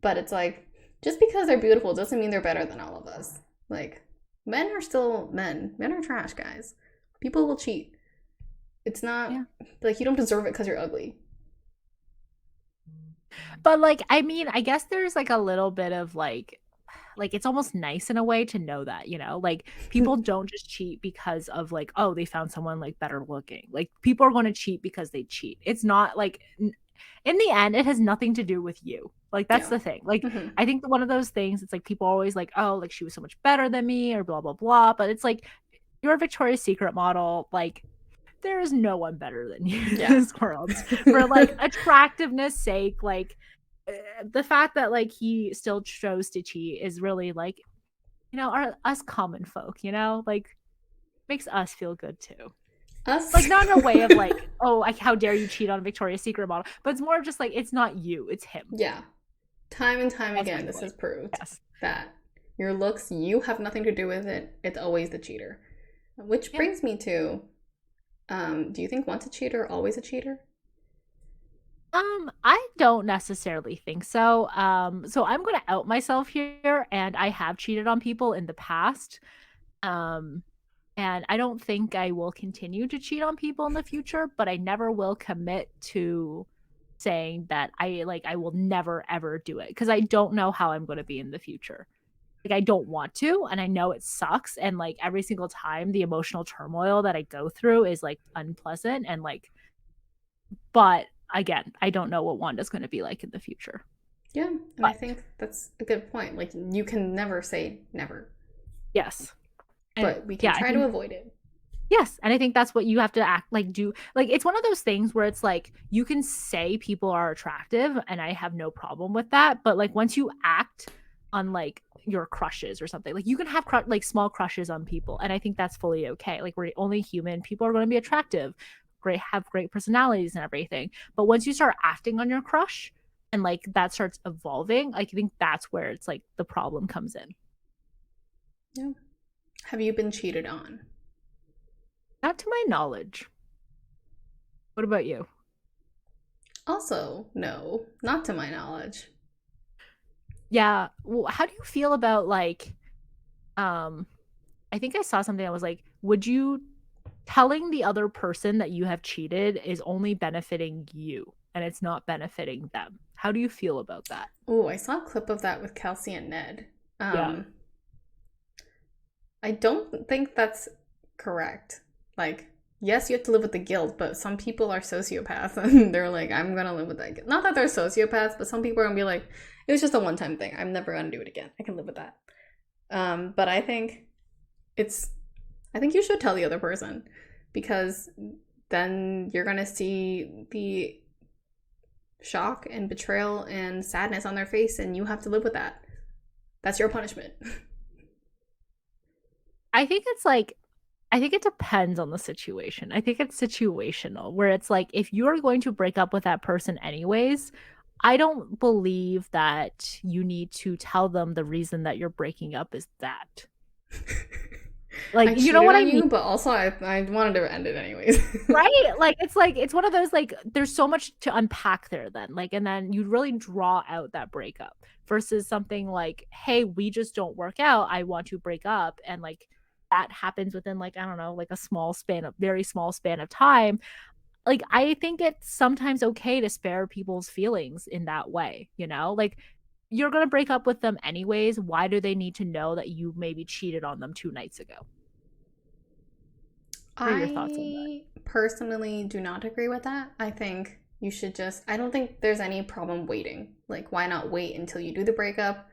S1: But it's like, just because they're beautiful doesn't mean they're better than all of us. Like, men are still men. Men are trash, guys. People will cheat. It's not
S2: Yeah.
S1: like you don't deserve it because you're ugly.
S2: But like I mean, I guess there's like a little bit of like it's almost nice in a way to know that, you know? Like people don't just cheat because of like oh, they found someone like better looking. Like people are going to cheat because they cheat. It's not like in the end it has nothing to do with you. Like that's
S1: Yeah.
S2: the thing. Like
S1: Mm-hmm.
S2: I think one of those things it's like people always like oh, like she was so much better than me or blah blah blah, but it's like you're a Victoria's Secret model, like there is no one better than you in
S1: Yeah.
S2: this world for like attractiveness sake like the fact that like he still chose to cheat is really like you know us common folk, you know, like makes us feel good too, like
S1: Us.
S2: not in a way of like oh like how dare you cheat on a Victoria's Secret model, but it's more of just like it's not you, it's him.
S1: Yeah. Time and time
S2: That's my
S1: again, this
S2: point.
S1: has proved
S2: Yes.
S1: that your looks, you have nothing to do with it. It's always the cheater. Which
S2: Yeah.
S1: brings me to, do you think once a cheater, always a cheater?
S2: I don't necessarily think so. So I'm gonna out myself here, and I have cheated on people in the past. Um, and I don't think I will continue to cheat on people in the future, but I never will commit to saying that I will never ever do it because I don't know how I'm going to be in the future. Like I don't want to, and I know it sucks, and like every single time the emotional turmoil that I go through is like unpleasant and like, but again, I don't know what Wanda's going to be like in the future.
S1: Yeah, and I
S2: But
S1: think that's a good point. Like, you can never say never,
S2: yes. And
S1: but we can
S2: yeah, I
S1: try to
S2: think
S1: avoid it.
S2: yes, and I think that's what you have to act like do. Like it's one of those things where it's like you can say people are attractive and I have no problem with that, but like once you act on like your crushes or something, like you can have like small crushes on people and I think that's fully okay. Like we're only human, people are going to be attractive, great have great personalities and everything. But once you start acting on your crush and like that starts evolving, I think that's where it's like the problem comes in.
S1: Yeah. Have you been cheated on?
S2: Not to my knowledge. What about you?
S1: Also, no, not to my knowledge.
S2: Yeah. Well, how do you feel about like um I think I saw something that was like, would you telling the other person that you have cheated is only benefiting you and it's not benefiting them? How do you feel about that?
S1: Oh, I saw a clip of that with Kelsey and Ned.
S2: Yeah.
S1: Um, I don't think that's correct. Like, yes, you have to live with the guilt, but some people are sociopaths and they're like, I'm gonna live with that guilt. Not that they're sociopaths, but some people are gonna be like, it was just a one time thing. I'm never gonna do it again. I can live with that. But I think it's, I think you should tell the other person because then you're gonna see the shock and betrayal and sadness on their face, and you have to live with that. That's your punishment.
S2: I think it's like I think it depends on the situation. I think it's situational where it's like if you're going to break up with that person anyways, I don't believe that you need to tell them the reason that you're breaking up is that. Like,
S1: I
S2: you know
S1: cheated
S2: what I
S1: on
S2: mean?
S1: you, but also I wanted to end it anyways.
S2: Right? Like it's one of those like there's so much to unpack there then. Like and then you really draw out that breakup versus something like, "Hey, we just don't work out. I want to break up." And like that happens within like I don't know, like a small span of very small span of time. Like I think it's sometimes okay to spare people's feelings in that way, you know? Like you're going to break up with them anyways. Why do they need to know that you maybe cheated on them 2 nights ago? What are your thoughts on that?
S1: I personally do not agree with that. I think you should just, I don't think there's any problem waiting. Like, why not wait until you do the breakup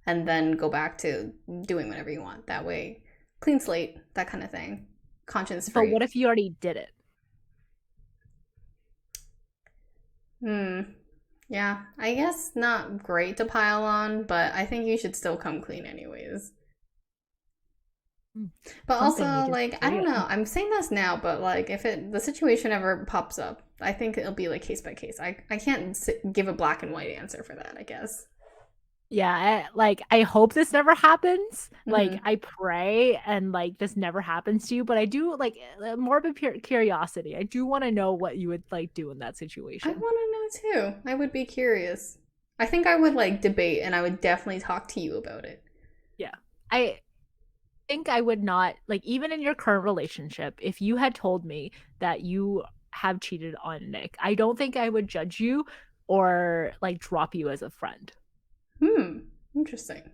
S1: and then go back to doing whatever you want? That way, clean slate, that kind of thing. Conscience
S2: But what
S1: free.
S2: if you already did it?
S1: Hmm. Yeah, I guess not great to pile on, but I think you should still come clean anyways.
S2: Hmm.
S1: But
S2: Something you
S1: also, like, I
S2: disagree
S1: don't know.
S2: on.
S1: I'm saying this now, but like, if it the situation ever pops up, I think it'll be like case by case. I can't give a black and white answer for that. I guess.
S2: Yeah, like I hope this never happens. Like
S1: Hmm.
S2: I pray and like this never happens to you, but I do like morbid curiosity. I do want to know what you would like do in that
S1: I
S2: situation.
S1: want to know too. I would be curious. I think I would like debate, and I would definitely talk to you about it.
S2: Yeah. I think I would not like even in your current relationship, if you had told me that you have cheated on Nick, I don't think I would judge you or like drop you as a friend.
S1: Hmm. Interesting.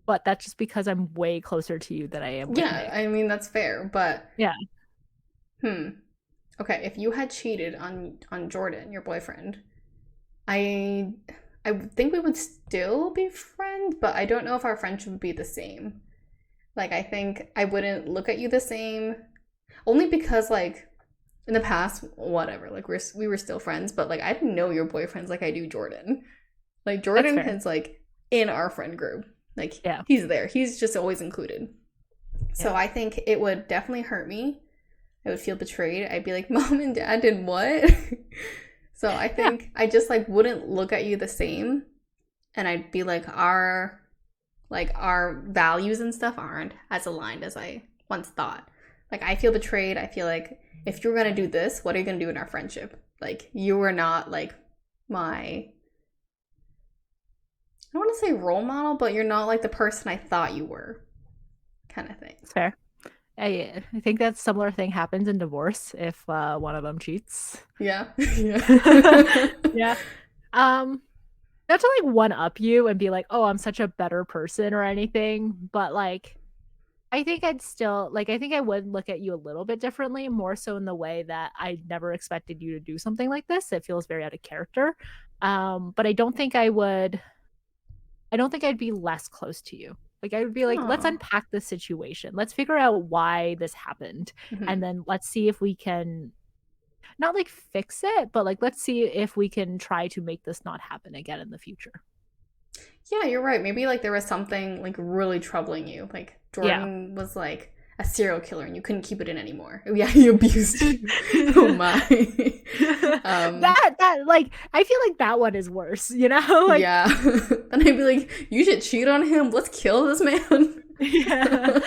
S2: But that's just because I'm way closer to you than I am with
S1: Yeah,
S2: Nick.
S1: I mean that's fair, but
S2: Yeah.
S1: hmm. Okay, if you had cheated on Jordan, your boyfriend, I I think we would still be friends, but I don't know if our friendship would be the same. Like I think I wouldn't look at you the same only because like in the past whatever, like we were still friends, but like I didn't know your boyfriends like I do Jordan. Like
S2: That's
S1: Jordan
S2: fair.
S1: is like in our friend group. Like
S2: Yeah.
S1: he's there. He's just always included. So
S2: Yeah.
S1: I think it would definitely hurt me. I would feel betrayed. I'd be like, "Mom and Dad did what?" So I think I just like wouldn't look at you the same, and I'd be like our values and stuff aren't as aligned as I once thought. Like I feel betrayed. I feel like if you're gonna do this, what are you gonna do in our friendship? Like you were not like my, I don't want to say role model, but you're not like the person I thought you were, kind of thing.
S2: It's fair. I think that similar thing happens in divorce if one of them cheats.
S1: Yeah. Yeah.
S2: Yeah. Not to like one up you and be like, oh, I'm such a better person or anything, but like I think I'd still like I think I would look at you a little bit differently, more so in the way that I never expected you to do something like this. It feels very out of character. But I don't think I'd be less close to you. Like I would be like, let's
S1: Oh.
S2: unpack the situation. Let's figure out why this happened.
S1: Mhm.
S2: And then let's see if we can not like fix it, but like let's see if we can try to make this not happen again in the future.
S1: Yeah, you're right. Maybe like there was something like really troubling you. Like
S2: Yeah.
S1: Jordan was like a serial killer and you couldn't keep it in anymore. Yeah, he abused you. Oh my.
S2: That like I feel like that one is worse, you know? Like
S1: yeah. And I'd be like, you should cheat on him. Let's kill this man.
S2: yeah.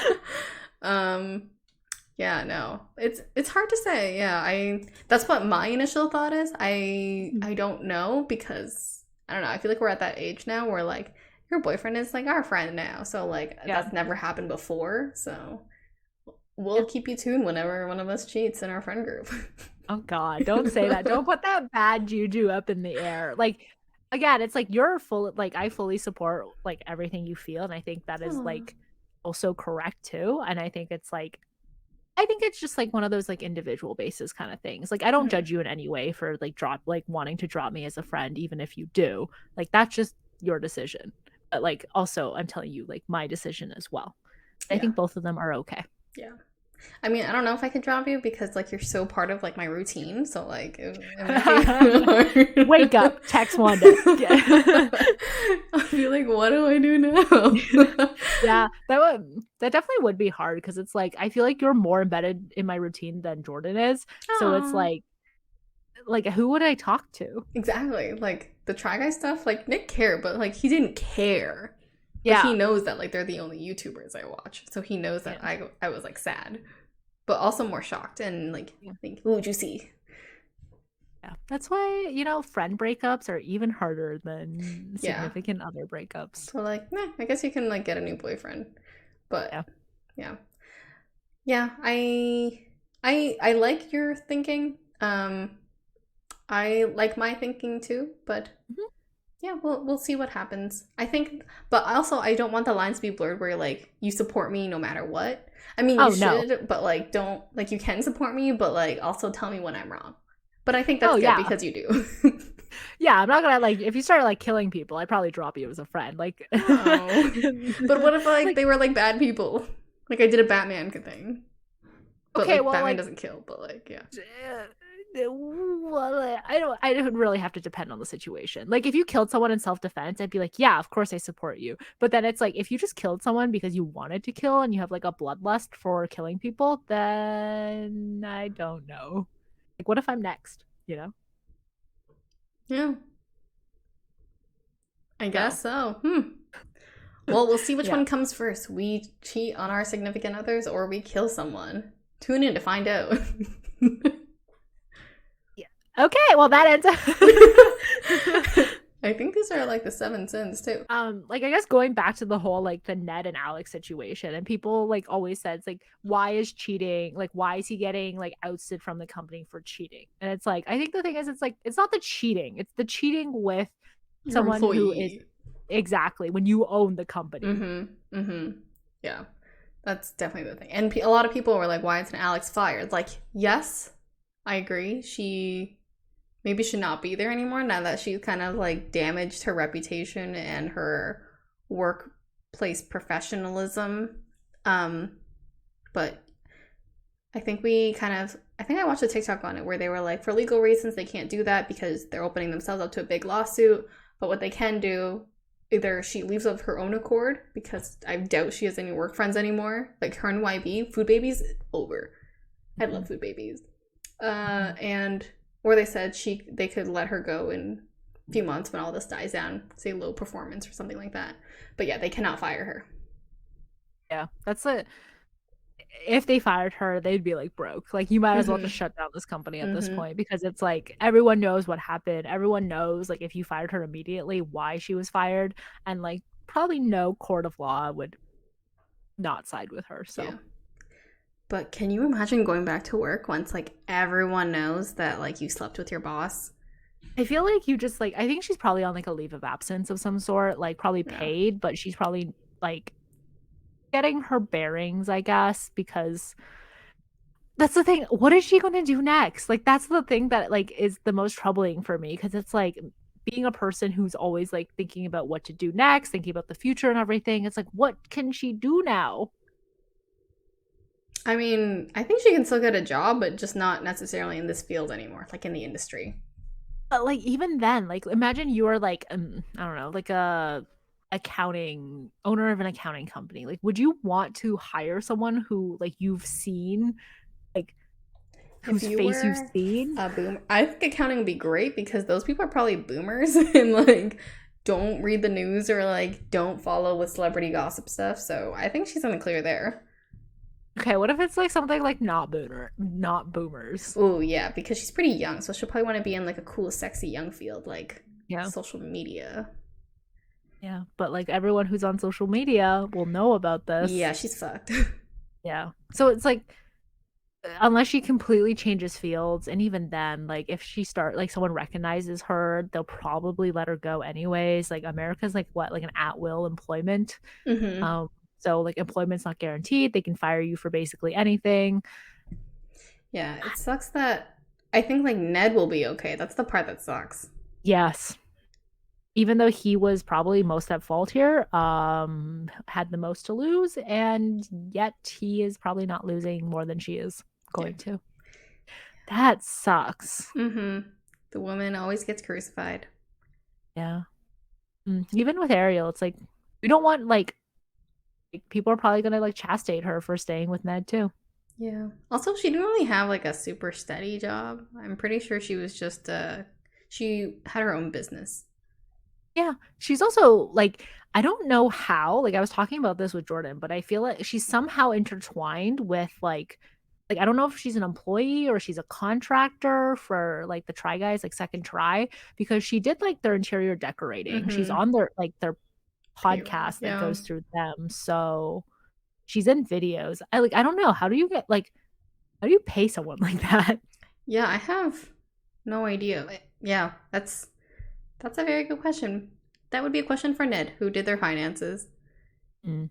S1: Yeah, no. It's hard to say. Yeah, that's what my initial thought is. I don't know because I don't know. I feel like we're at that age now where like your boyfriend is like our friend now. So like that's never happened before. So we'll keep you tuned whenever one of us cheats in our friend group.
S2: Oh God, don't say that. Don't put that bad juju up in the air. Like again, it's like you're full like I fully support like everything you feel. And I think that is like also correct too. And I think it's just like one of those like individual basis kind of things. Like I don't judge you in any way for like wanting to drop me as a friend, even if you do. Like that's just your decision. But like also I'm telling you like my decision as well. I think both of them are okay.
S1: Yeah. I mean, I don't know if I could drop you because like you're so part of like my routine. So like it might be
S2: wake up, text Wanda.
S1: I'll be like, what do I do now?
S2: Yeah, that definitely would be hard because it's like I feel like you're more embedded in my routine than Jordan is. So it's like who would I talk to?
S1: Exactly. Like the Try Guy stuff, like Nick cared, but like he didn't care.
S2: Yeah.
S1: But he knows that like they're the only YouTubers I watch. So he knows that I was like sad. But also more shocked and like think, ooh, juicy.
S2: Yeah. That's why, friend breakups are even harder than significant other breakups.
S1: So like, I guess you can like get a new boyfriend. But yeah. I like your thinking. I like my thinking too, but yeah, we'll see what happens. I think, but also I don't want the lines to be blurred where like you support me no matter what. I mean, you should, but like don't like you can support me, but like also tell me when I'm wrong. But I think that's good because you do.
S2: Yeah, I'm not gonna like if you start like killing people, I'd probably drop you as a friend. Like,
S1: but what if like they were like bad people? Like I did a Batman thing. But,
S2: okay,
S1: like,
S2: well,
S1: Batman
S2: like,
S1: doesn't kill, but like, yeah.
S2: Well, I would really have to depend on the situation. Like if you killed someone in self-defense, I'd be like, yeah, of course I support you. But then it's like if you just killed someone because you wanted to kill and you have like a bloodlust for killing people, then I don't know. Like what if I'm next,
S1: Yeah. I guess so. Well, we'll see which one comes first. We cheat on our significant others or we kill someone. Tune in to find out.
S2: Okay, well that ends
S1: I think these are like the 7 sins too.
S2: Like I guess going back to the whole like the Ned and Alex situation, and people like always said it's like why is he getting like ousted from the company for cheating? And it's like I think the thing is it's like it's not the cheating, it's the cheating with someone who is exactly when you own the company.
S1: Yeah, that's definitely the thing. And a lot of people were like, why isn't Alex fired? Like, yes, I agree. She maybe should not be there anymore now that she's kind of like damaged her reputation and her workplace professionalism. But I think I watched a TikTok on it where they were like, for legal reasons, they can't do that because they're opening themselves up to a big lawsuit. But what they can do, either she leaves of her own accord, because I doubt she has any work friends anymore. Like her and YB, Food Babies, over. I love Food Babies. And Or they said they could let her go in a few months when all this dies down, say low performance or something like that. But yeah, they cannot fire her.
S2: Yeah, that's it. If they fired her, they'd be like broke. Like you might as well just
S1: Mm-hmm.
S2: shut down this company at this
S1: Mm-hmm.
S2: point because it's like everyone knows what happened. Everyone knows like if you fired her immediately, why she was fired, and like probably no court of law would not side with her.
S1: Yeah.
S2: So
S1: But can you imagine going back to work once like everyone knows that like you slept with your boss?
S2: I feel like you just like I think she's probably on like a leave of absence of some sort, like probably
S1: Yeah.
S2: paid, but she's probably like getting her bearings, I guess, because that's the thing. What is she going to do next? Like that's the thing that like is the most troubling for me because it's like being a person who's always like thinking about what to do next, thinking about the future and everything. It's like what can she do now?
S1: I mean, I think she can still get a job, but just not necessarily in this field anymore, like in the industry.
S2: But like even then, like imagine you're like I don't know, like a accounting owner of an accounting company. Like would you want to hire someone who like you've seen like
S1: If
S2: whose
S1: you
S2: face you've
S1: were
S2: seen?
S1: a boomer, I think accounting would be great because those people are probably boomers and like don't read the news or like don't follow with celebrity gossip stuff. So I think she's in the clear there.
S2: Okay, what if it's like something like not boomers?
S1: Oh yeah, because she's pretty young, so she'll probably want to be in like a cool, sexy young field like
S2: Yeah.
S1: social media.
S2: Yeah, but like everyone who's on social media will know about this.
S1: Yeah, she's fucked.
S2: Yeah. So it's like unless she completely changes fields and even then like if she start like someone recognizes her, they'll probably let her go anyways. Like America's like what, like an at-will employment.
S1: Mm-hmm.
S2: Um so like employment's not guaranteed. They can fire you for basically anything.
S1: Yeah, it sucks that I think like Ned will be okay. That's the part that sucks.
S2: Yes. Even though he was probably most at fault here, had the most to lose, and yet he is probably not losing more than she is
S1: Yeah.
S2: going to. That sucks.
S1: Mm-hmm. The woman always gets crucified.
S2: Yeah. Even with Ariel, it's like we don't want like people are probably gonna like chastised her for staying with Ned too.
S1: Yeah. Also, she didn't really have like a super steady job. I'm pretty sure she was just she had her own business.
S2: Yeah. She's also like I don't know how, like I was talking about this with Jordan, but I feel like she's somehow intertwined with like I don't know if she's an employee or she's a contractor for like the Try Guys, like Second Try, because she did like their interior decorating. She's
S1: Mm-hmm.
S2: on their
S1: Payroll.
S2: podcast that
S1: Yeah.
S2: goes through them. So she's in videos. I don't know. How do you get like how do you pay someone like that?
S1: Yeah, I have no idea. Yeah, that's a very good question. That would be a question for Ned, who did their finances.
S2: Mm,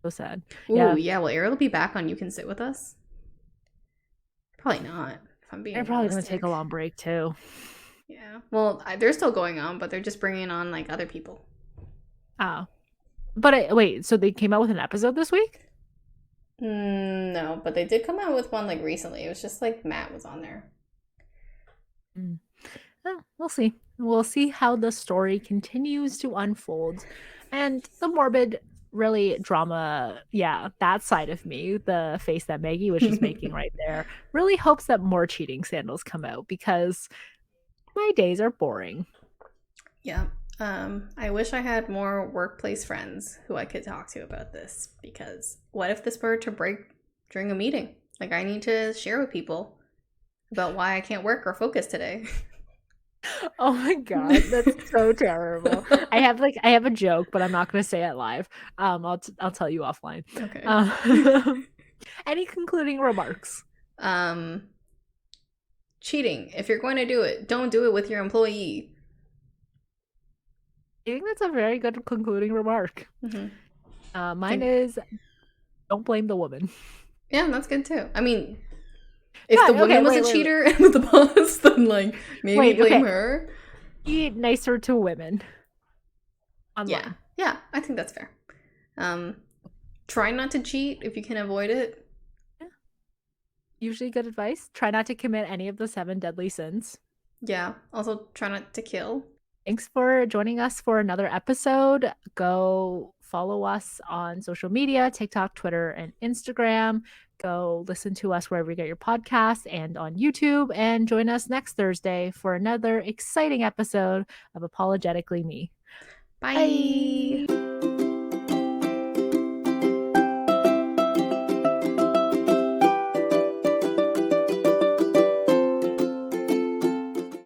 S2: so sad.
S1: Ooh,
S2: Yeah.
S1: yeah, will Ariel be back on You Can Sit With Us? Probably not, if I'm being
S2: They're probably gonna take a
S1: realistic.
S2: long break too.
S1: Yeah. Well, they're still going on, but they're just bringing on like other people.
S2: Oh. But wait, so they came out with an episode this week?
S1: No, but they did come out with one like recently. It was just like Matt was on there.
S2: Mm. Oh, we'll see. We'll see how the story continues to unfold. And the morbid, really drama, yeah, that side of me, the face that Maggie was just making right there, really hopes that more cheating scandals come out because my days are boring.
S1: Yeah. I wish I had more workplace friends who I could talk to about this because what if this were to break during a meeting? Like, I need to share with people about why I can't work or focus today.
S2: Oh my god, that's so terrible. I have a joke, but I'm not going to say it live. I'll tell you offline.
S1: Okay.
S2: Any concluding remarks?
S1: um, Cheating. If you're going to do it, don't do it with your employee.
S2: I think that's a very good concluding remark. Mine
S1: Think,
S2: is don't blame the woman.
S1: yeah, that's good too. I mean, if the
S2: God, okay,
S1: woman was a
S2: wait.
S1: cheater and with the boss, then like maybe
S2: Wait,
S1: blame
S2: okay.
S1: her.
S2: Be nicer to women
S1: Yeah,
S2: online.
S1: yeah, I think that's fair. Um, Try not to cheat if you can avoid it.
S2: Yeah. Usually good advice. Try not to commit any of the 7 deadly sins.
S1: Yeah. Also, try not to kill.
S2: Thanks for joining us for another episode. Go follow us on social media, TikTok, Twitter, and Instagram. Go listen to us wherever you get your podcasts and on YouTube. And join us next Thursday for another exciting episode of Apologetically Me.
S1: Bye.
S2: Bye.